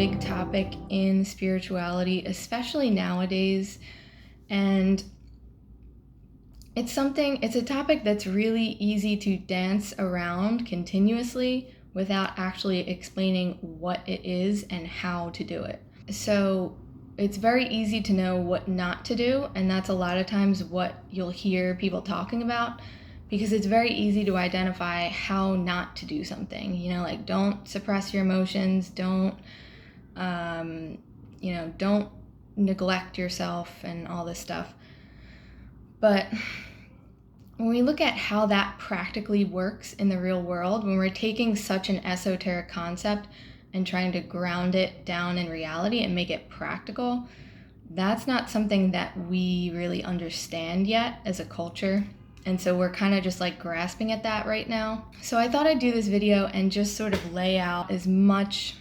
big topic in spirituality, especially nowadays. And it's a topic that's really easy to dance around continuously without actually explaining what it is and how to do it. So it's very easy to know what not to do, and that's a lot of times what you'll hear people talking about, because it's very easy to identify how not to do something. Like, don't suppress your emotions, don't neglect yourself and all this stuff. But when we look at how that practically works in the real world, when we're taking such an esoteric concept and trying to ground it down in reality and make it practical, that's not something that we really understand yet as a culture. And so we're kind of just like grasping at that right now. So I thought I'd do this video and just sort of lay out as much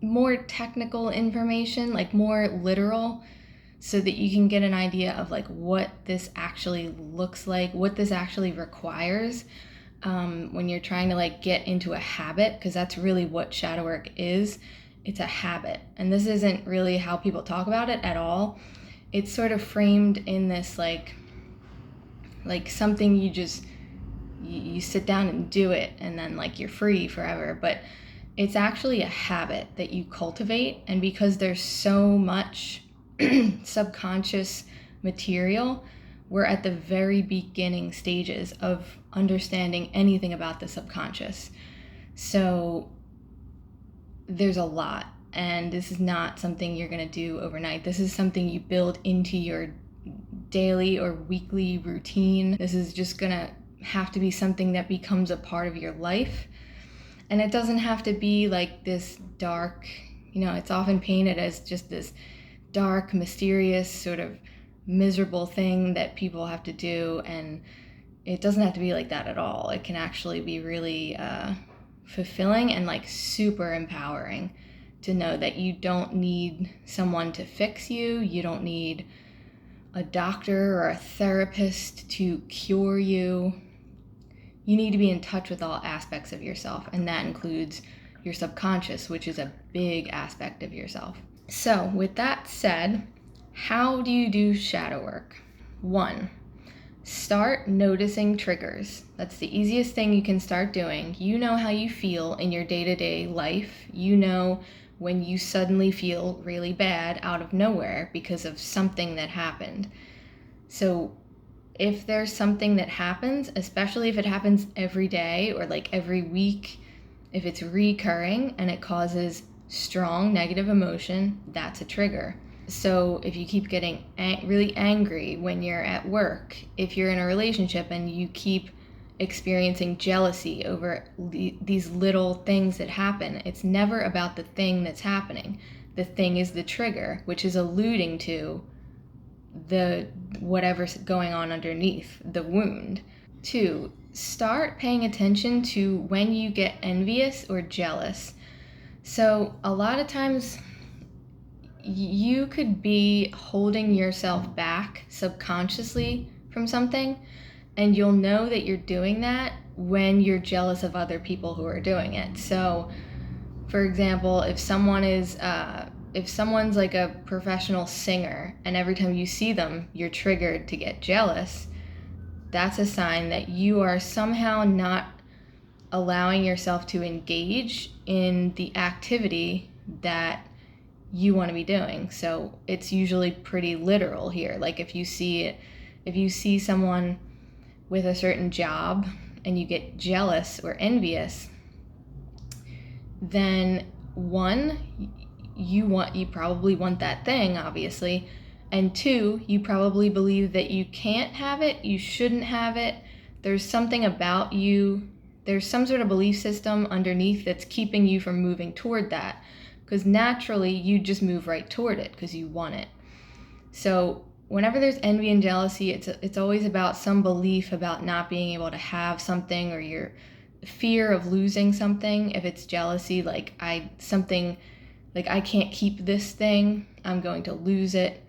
more technical information, like more literal, so that you can get an idea of like what this actually looks like, what this actually requires when you're trying to like get into a habit, because that's really what shadow work is. It's a habit. And this isn't really how people talk about it at all. It's sort of framed in this like something you sit down and do it and then like you're free forever. But it's actually a habit that you cultivate. And because there's so much subconscious material, we're at the very beginning stages of understanding anything about the subconscious. So there's a lot, and this is not something you're going to do overnight. This is something you build into your daily or weekly routine. This is just going to have to be something that becomes a part of your life. And it doesn't have to be like this dark, it's often painted as just this dark, mysterious, sort of miserable thing that people have to do. And it doesn't have to be like that at all. It can actually be really fulfilling and like super empowering to know that you don't need someone to fix you. You don't need a doctor or a therapist to cure you. You need to be in touch with all aspects of yourself, and that includes your subconscious, which is a big aspect of yourself. So with that said, how do you do shadow work? 1, start noticing triggers. That's the easiest thing you can start doing. You know how you feel in your day-to-day life. You know when you suddenly feel really bad out of nowhere because of something that happened. So if there's something that happens, especially if it happens every day or like every week, if it's recurring and it causes strong negative emotion, that's a trigger. So if you keep getting really angry when you're at work, if you're in a relationship and you keep experiencing jealousy over these little things that happen, it's never about the thing that's happening. The thing is the trigger, which is alluding to the whatever's going on underneath the wound. 2, start paying attention to when you get envious or jealous. So a lot of times you could be holding yourself back subconsciously from something, and you'll know that you're doing that when you're jealous of other people who are doing it. So for example, if someone's like a professional singer and every time you see them, you're triggered to get jealous, that's a sign that you are somehow not allowing yourself to engage in the activity that you want to be doing. So it's usually pretty literal here. Like if you see someone with a certain job and you get jealous or envious, then 1, you probably want that thing, obviously, and 2, you probably believe that you can't have it, you shouldn't have it. There's something about you, there's some sort of belief system underneath that's keeping you from moving toward that, because naturally you just move right toward it because you want it. So whenever there's envy and jealousy, it's always about some belief about not being able to have something, or your fear of losing something. If it's jealousy, like I can't keep this thing, I'm going to lose it.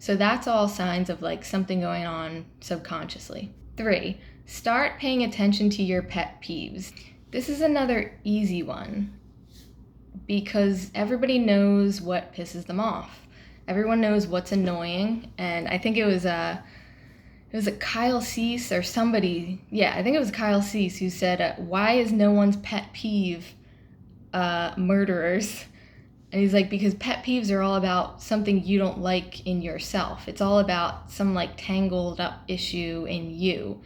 So that's all signs of like something going on subconsciously. 3, start paying attention to your pet peeves. This is another easy one. because everybody knows what pisses them off. Everyone knows what's annoying, and I think it was a Kyle Cease or somebody. Yeah, I think it was Kyle Cease who said, "Why is no one's pet peeve murderers?" And he's like, because pet peeves are all about something you don't like in yourself. It's all about some like tangled up issue in you.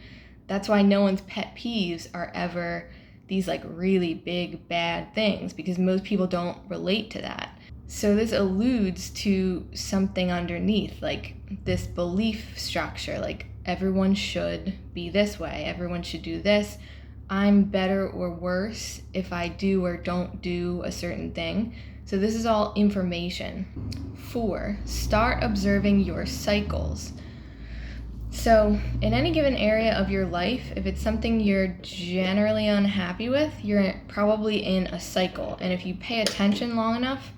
That's why no one's pet peeves are ever these like really big bad things, because most people don't relate to that. So this alludes to something underneath, like this belief structure, like everyone should be this way, everyone should do this. I'm better or worse if I do or don't do a certain thing. So this is all information. 4, start observing your cycles. So in any given area of your life, if it's something you're generally unhappy with, you're probably in a cycle. And if you pay attention long enough,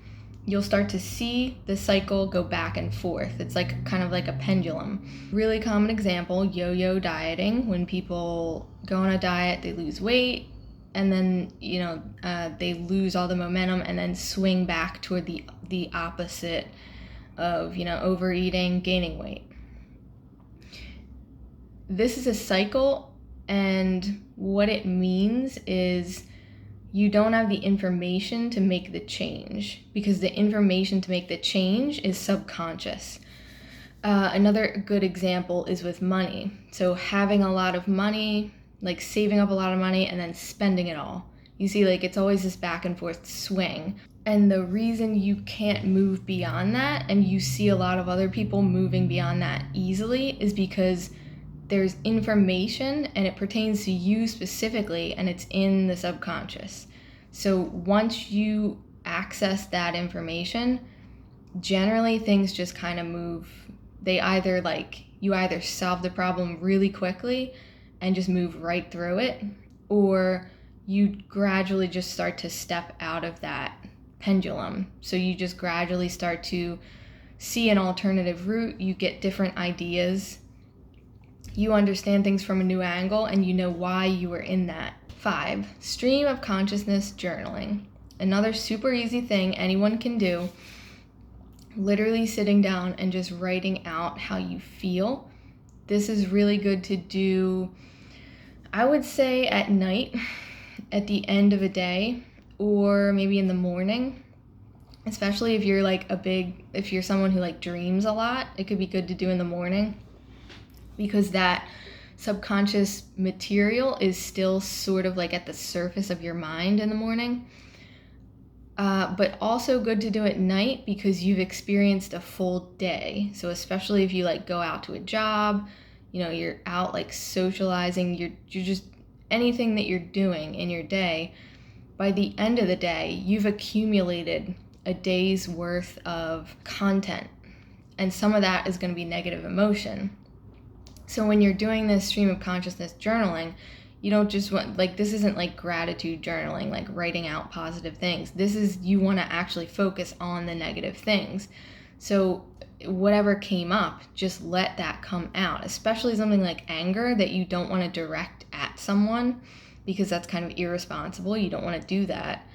you'll start to see the cycle go back and forth. It's like kind of like a pendulum. Really common example, yo-yo dieting. When people go on a diet, they lose weight, and then they lose all the momentum and then swing back toward the opposite of overeating, gaining weight. This is a cycle, and what it means is you don't have the information to make the change, because the information to make the change is subconscious. Another good example is with money. So having a lot of money, like saving up a lot of money and then spending it all. You see, like it's always this back and forth swing. And the reason you can't move beyond that, and you see a lot of other people moving beyond that easily, is because there's information and it pertains to you specifically, and it's in the subconscious. So once you access that information, generally things just kind of move. You either solve the problem really quickly and just move right through it, or you gradually just start to step out of that pendulum. So you just gradually start to see an alternative route. You get different ideas. You understand things from a new angle, and you know why you were in that. 5, stream of consciousness journaling. Another super easy thing anyone can do. Literally sitting down and just writing out how you feel. This is really good to do, I would say, at night, at the end of a day, or maybe in the morning. Especially if you're if you're someone who dreams a lot, it could be good to do in the morning, because that subconscious material is still sort of at the surface of your mind in the morning. But also good to do at night, because you've experienced a full day. So especially if you go out to a job, you're out socializing, you're just anything that you're doing in your day, by the end of the day, you've accumulated a day's worth of content. And some of that is going to be negative emotion. So when you're doing this stream of consciousness journaling, you don't just want, this isn't gratitude journaling, writing out positive things. This is, you want to actually focus on the negative things. So whatever came up, just let that come out, especially something like anger that you don't want to direct at someone, because that's kind of irresponsible. You don't want to do that.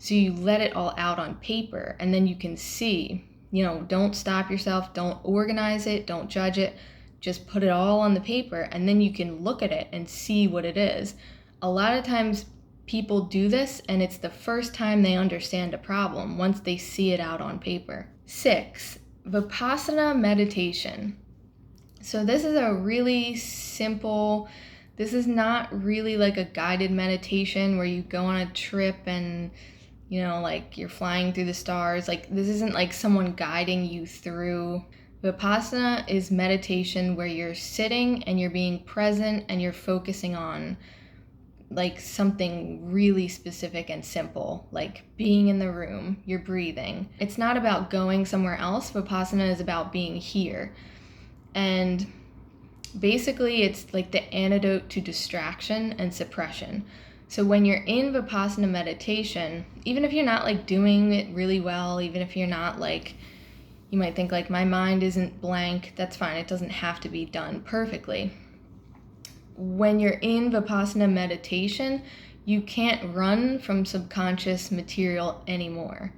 So you let it all out on paper, and then you can see, don't stop yourself, don't organize it, don't judge it. Just put it all on the paper, and then you can look at it and see what it is. A lot of times people do this, and it's the first time they understand a problem, once they see it out on paper. 6, Vipassana meditation. So this is a really simple, this is not really a guided meditation where you go on a trip and you're flying through the stars. This isn't someone guiding you through. Vipassana is meditation where you're sitting and you're being present and you're focusing on something really specific and simple, like being in the room, you're breathing. It's not about going somewhere else. Vipassana is about being here. And basically it's the antidote to distraction and suppression. So when you're in Vipassana meditation, even if you're not doing it really well, even if you're not you might think my mind isn't blank, that's fine. It doesn't have to be done perfectly. When you're in Vipassana meditation, You can't run from subconscious material anymore.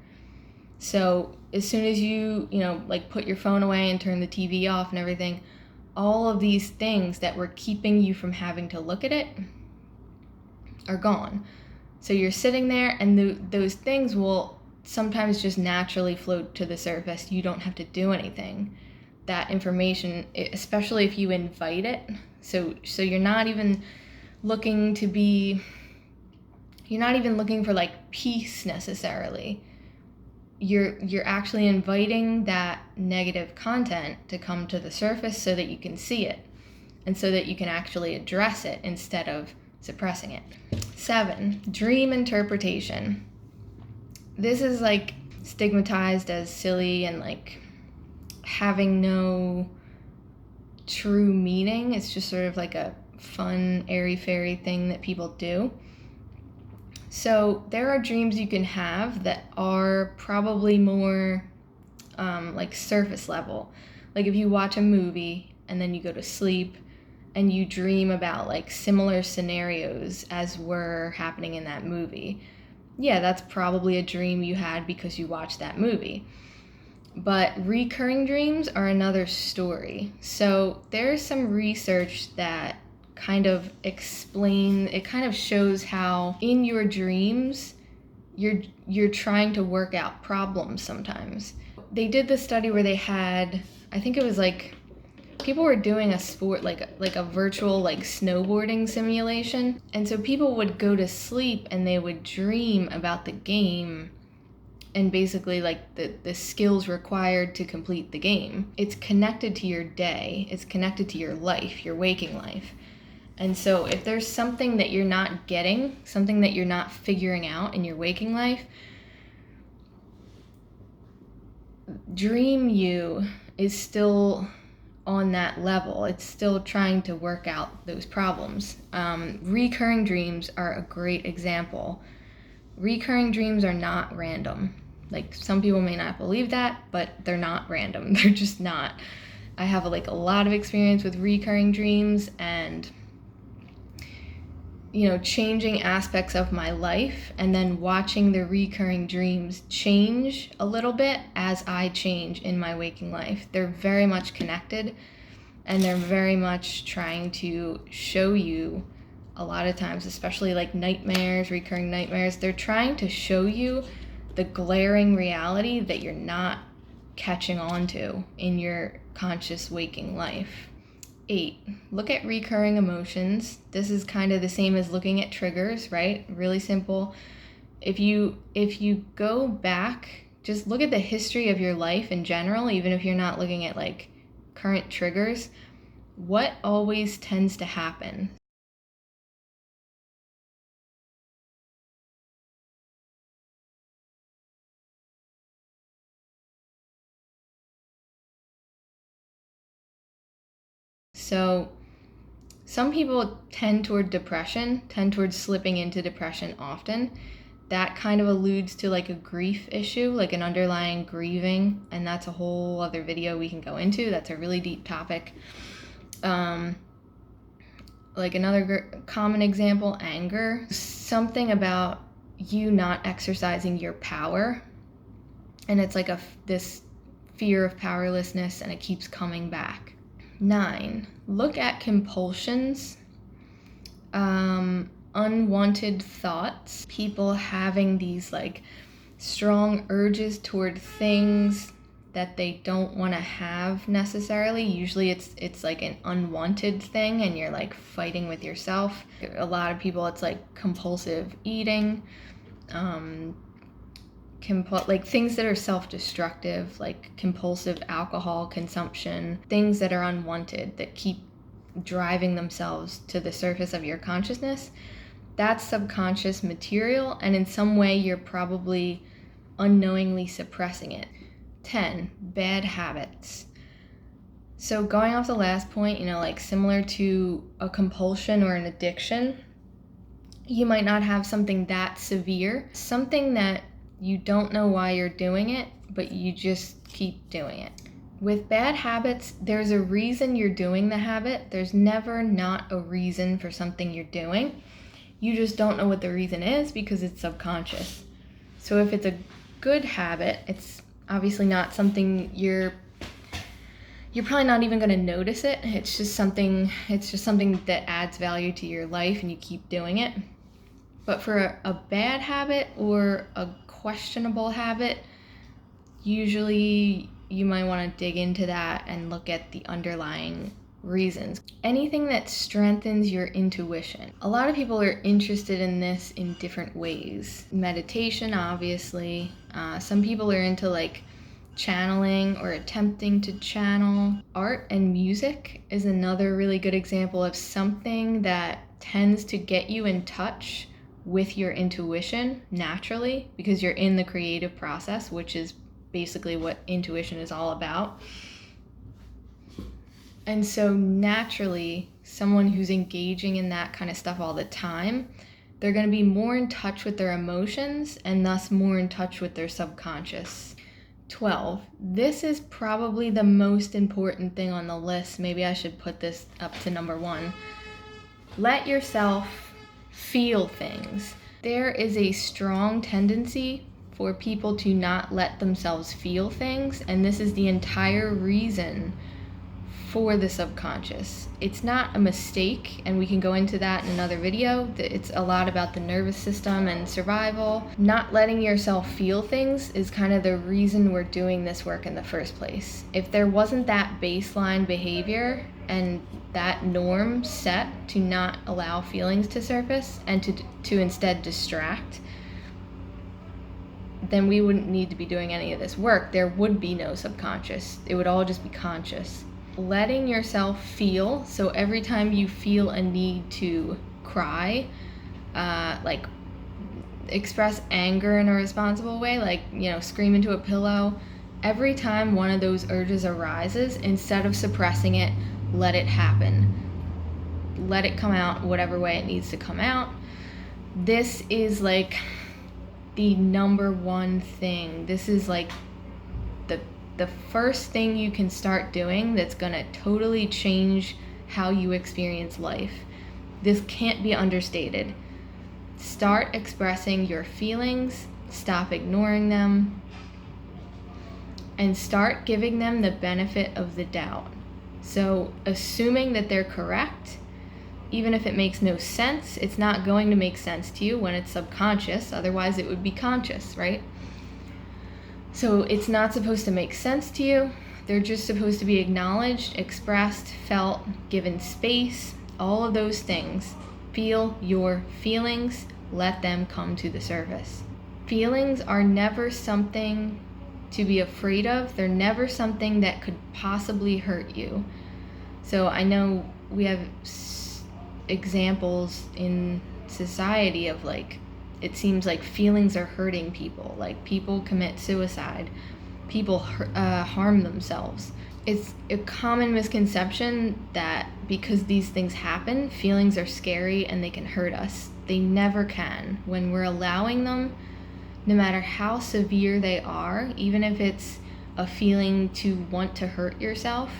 So as soon as you like put your phone away and turn the TV off and everything, all of these things that were keeping you from having to look at it are gone. So you're sitting there, and those things will sometimes just naturally float to the surface. You don't have to do anything. That information, especially if you invite it, so you're not even looking for like peace necessarily. You're actually inviting that negative content to come to the surface so that you can see it and so that you can actually address it instead of suppressing it. 7, dream interpretation. This is like stigmatized as silly and like having no true meaning. It's just sort of like a fun, airy-fairy thing that people do. So there are dreams you can have that are probably more like surface level. Like if you watch a movie and then you go to sleep and you dream about like similar scenarios as were happening in that movie. Yeah, that's probably a dream you had because you watched that movie. But recurring dreams are another story. So there's some research that kind of shows how in your dreams you're trying to work out problems sometimes. They did this study where they had, I think it was like people were doing a sport like a virtual like snowboarding simulation, and so people would go to sleep and they would dream about the game and basically like the skills required to complete the game. It's connected to your day, it's connected to your life, your waking life. And so if there's something that you're not getting, something that you're not figuring out in your waking life, dream you is still on that level. It's still trying to work out those problems. Recurring dreams are a great example. Recurring dreams are not random. Like some people may not believe that, but they're not random. They're just not. I have like a lot of experience with recurring dreams and changing aspects of my life and then watching the recurring dreams change a little bit as I change in my waking life. They're very much connected, and they're very much trying to show you, a lot of times, especially like nightmares, recurring nightmares, they're trying to show you the glaring reality that you're not catching on to in your conscious waking life. 8, look at recurring emotions. This is kind of the same as looking at triggers, right? Really simple. If you go back, just look at the history of your life in general, even if you're not looking at like current triggers, what always tends to happen? So some people tend toward slipping into depression often. That kind of alludes to like a grief issue, like an underlying grieving, and that's a whole other video we can go into. That's a really deep topic. Like another common example, anger. Something about you not exercising your power, and it's like this fear of powerlessness, and it keeps coming back. 9, look at compulsions. Unwanted thoughts, people having these like strong urges toward things that they don't want to have necessarily. Usually it's like an unwanted thing and you're like fighting with yourself. A lot of people, it's like compulsive eating, like things that are self-destructive, like compulsive alcohol consumption, things that are unwanted that keep driving themselves to the surface of your consciousness. That's subconscious material, and in some way you're probably unknowingly suppressing it. 10, bad habits. So going off the last point, like similar to a compulsion or an addiction, you might not have something that severe, something that you don't know why you're doing it, but you just keep doing it. With bad habits, there's a reason you're doing the habit. There's never not a reason for something you're doing. You just don't know what the reason is because it's subconscious. So if it's a good habit, it's obviously not something you're probably not even going to notice it. It's just something that adds value to your life and you keep doing it. But for a bad habit or a questionable habit, usually you might want to dig into that and look at the underlying reasons. Anything that strengthens your intuition. A lot of people are interested in this in different ways. Meditation, obviously. Some people are into like channeling or attempting to channel. Art and music is another really good example of something that tends to get you in touch with your intuition naturally, because you're in the creative process, which is basically what intuition is all about. And so naturally, someone who's engaging in that kind of stuff all the time, they're going to be more in touch with their emotions and thus more in touch with their subconscious. 12. This is probably the most important thing on the list. Maybe I should put this up to number 1. Let yourself feel things. There is a strong tendency for people to not let themselves feel things, and this is the entire reason for the subconscious. It's not a mistake, and we can go into that in another video. It's a lot about the nervous system and survival. Not letting yourself feel things is kind of the reason we're doing this work in the first place. If there wasn't that baseline behavior and that norm set to not allow feelings to surface and to instead distract, then we wouldn't need to be doing any of this work. There would be no subconscious. It would all just be conscious. Letting yourself feel, so every time you feel a need to cry, like express anger in a responsible way, like, scream into a pillow, every time one of those urges arises, instead of suppressing it, let it happen. Let it come out whatever way it needs to come out. This is like the number one thing. This is like the first thing you can start doing that's going to totally change how you experience life. This can't be understated. Start expressing your feelings, stop ignoring them, and start giving them the benefit of the doubt. So assuming that they're correct, even if it makes no sense, it's not going to make sense to you when it's subconscious, otherwise it would be conscious, right? So it's not supposed to make sense to you. They're just supposed to be acknowledged, expressed, felt, given space, all of those things. Feel your feelings, let them come to the surface. Feelings are never something to be afraid of. They're never something that could possibly hurt you. So I know we have examples in society of like, it seems like feelings are hurting people. Like people commit suicide, people harm themselves. It's a common misconception that because these things happen, feelings are scary and they can hurt us. They never can. When we're allowing them, no matter how severe they are, even if it's a feeling to want to hurt yourself,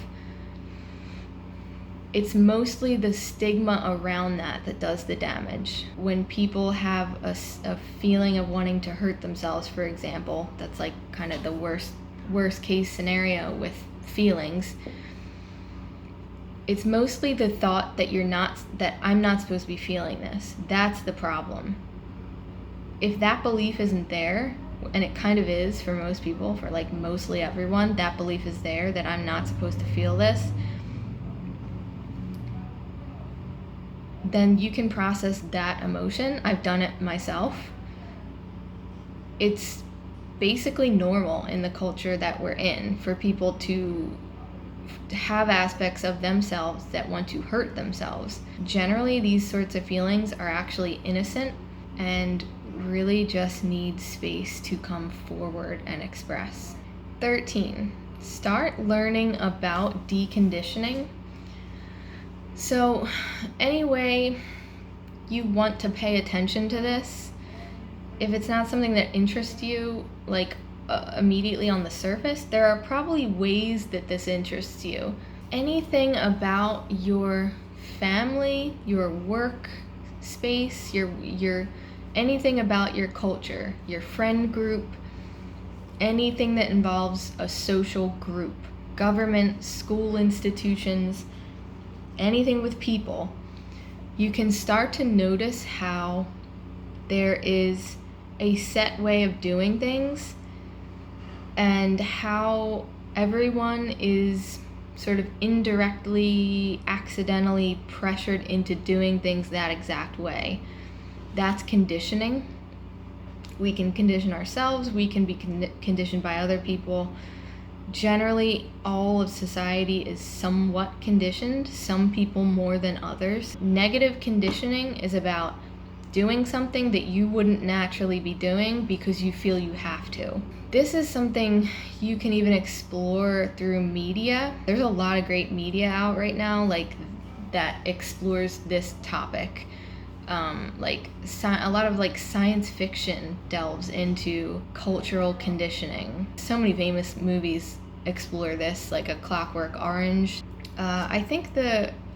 it's mostly the stigma around that does the damage. When people have a feeling of wanting to hurt themselves, for example, that's like kind of the worst case scenario with feelings. It's mostly the thought that I'm not supposed to be feeling this. That's the problem. If that belief isn't there, and it kind of is for most people, for like mostly everyone, that belief is there that I'm not supposed to feel this, then you can process that emotion. I've done it myself. It's basically normal in the culture that we're in for people to have aspects of themselves that want to hurt themselves. Generally, these sorts of feelings are actually innocent and really just need space to come forward and express. 13, start learning about deconditioning. So anyway, you want to pay attention to this. If it's not something that interests you, like immediately on the surface, there are probably ways that this interests you. Anything about your family, your work, space, your anything about your culture, your friend group, anything that involves a social group, government, school institutions, anything with people, you can start to notice how there is a set way of doing things and how everyone is sort of indirectly, accidentally pressured into doing things that exact way. That's conditioning. We can condition ourselves, we can be conditioned by other people. Generally, all of society is somewhat conditioned, some people more than others. Negative conditioning is about doing something that you wouldn't naturally be doing because you feel you have to. This is something you can even explore through media. There's a lot of great media out right now, like that explores this topic. A lot of like science fiction delves into cultural conditioning. So many famous movies explore this, like A Clockwork Orange. I think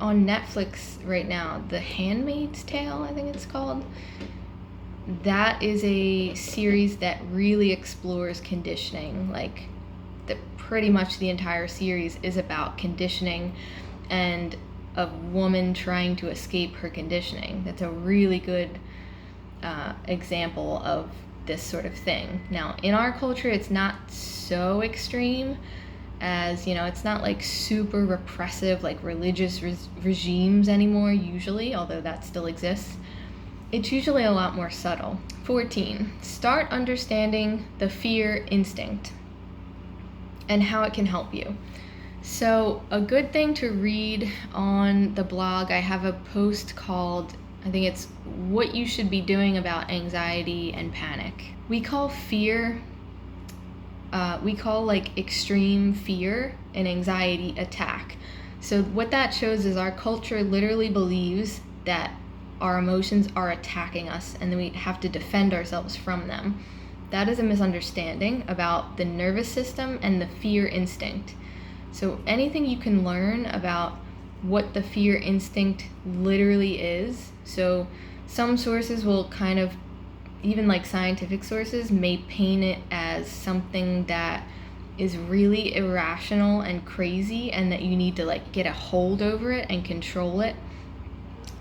on Netflix right now, The Handmaid's Tale, I think it's called. That is a series that really explores conditioning. Like, pretty much the entire series is about conditioning and a woman trying to escape her conditioning. That's a really good example of this sort of thing. Now, in our culture, it's not so extreme as, it's not like super repressive like religious regimes anymore usually, although that still exists. It's usually a lot more subtle. 14, start understanding the fear instinct and how it can help you. So a good thing to read on the blog, I have a post called, I think it's What You Should Be Doing About Anxiety and Panic. We call like extreme fear an anxiety attack. So what that shows is our culture literally believes that our emotions are attacking us and then we have to defend ourselves from them. That is a misunderstanding about the nervous system and the fear instinct. So anything you can learn about what the fear instinct literally is. So some sources will kind of, even like scientific sources, may paint it as something that is really irrational and crazy and that you need to like get a hold over it and control it.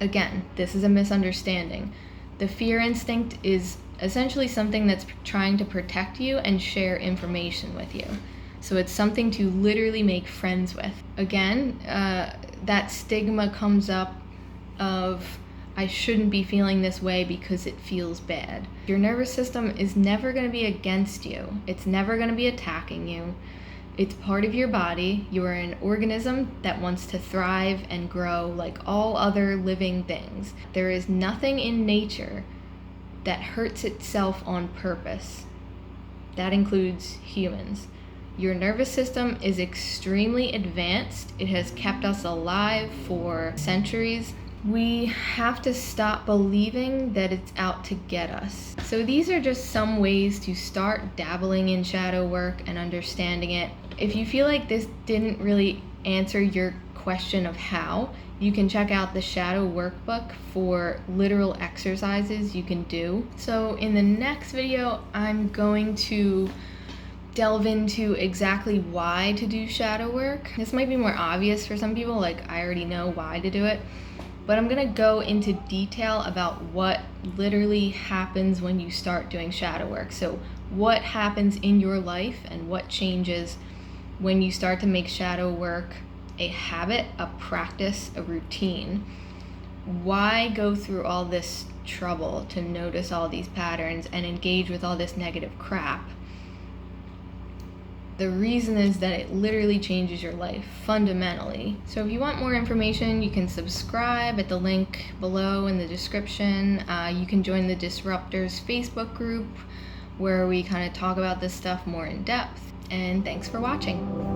Again, this is a misunderstanding. The fear instinct is essentially something that's trying to protect you and share information with you. So it's something to literally make friends with. Again, that stigma comes up of, I shouldn't be feeling this way because it feels bad. Your nervous system is never going to be against you. It's never going to be attacking you. It's part of your body. You are an organism that wants to thrive and grow like all other living things. There is nothing in nature that hurts itself on purpose. That includes humans. Your nervous system is extremely advanced. It has kept us alive for centuries. We have to stop believing that it's out to get us. So these are just some ways to start dabbling in shadow work and understanding it. If you feel like this didn't really answer your question of how, you can check out the shadow workbook for literal exercises you can do. So in the next video, I'm going to delve into exactly why to do shadow work. This might be more obvious for some people, like I already know why to do it, but I'm gonna go into detail about what literally happens when you start doing shadow work. So what happens in your life and what changes when you start to make shadow work a habit, a practice, a routine. Why go through all this trouble to notice all these patterns and engage with all this negative crap? The reason is that it literally changes your life fundamentally. So if you want more information, you can subscribe at the link below in the description. You can join the Disruptors Facebook group where we kind of talk about this stuff more in depth. And thanks for watching.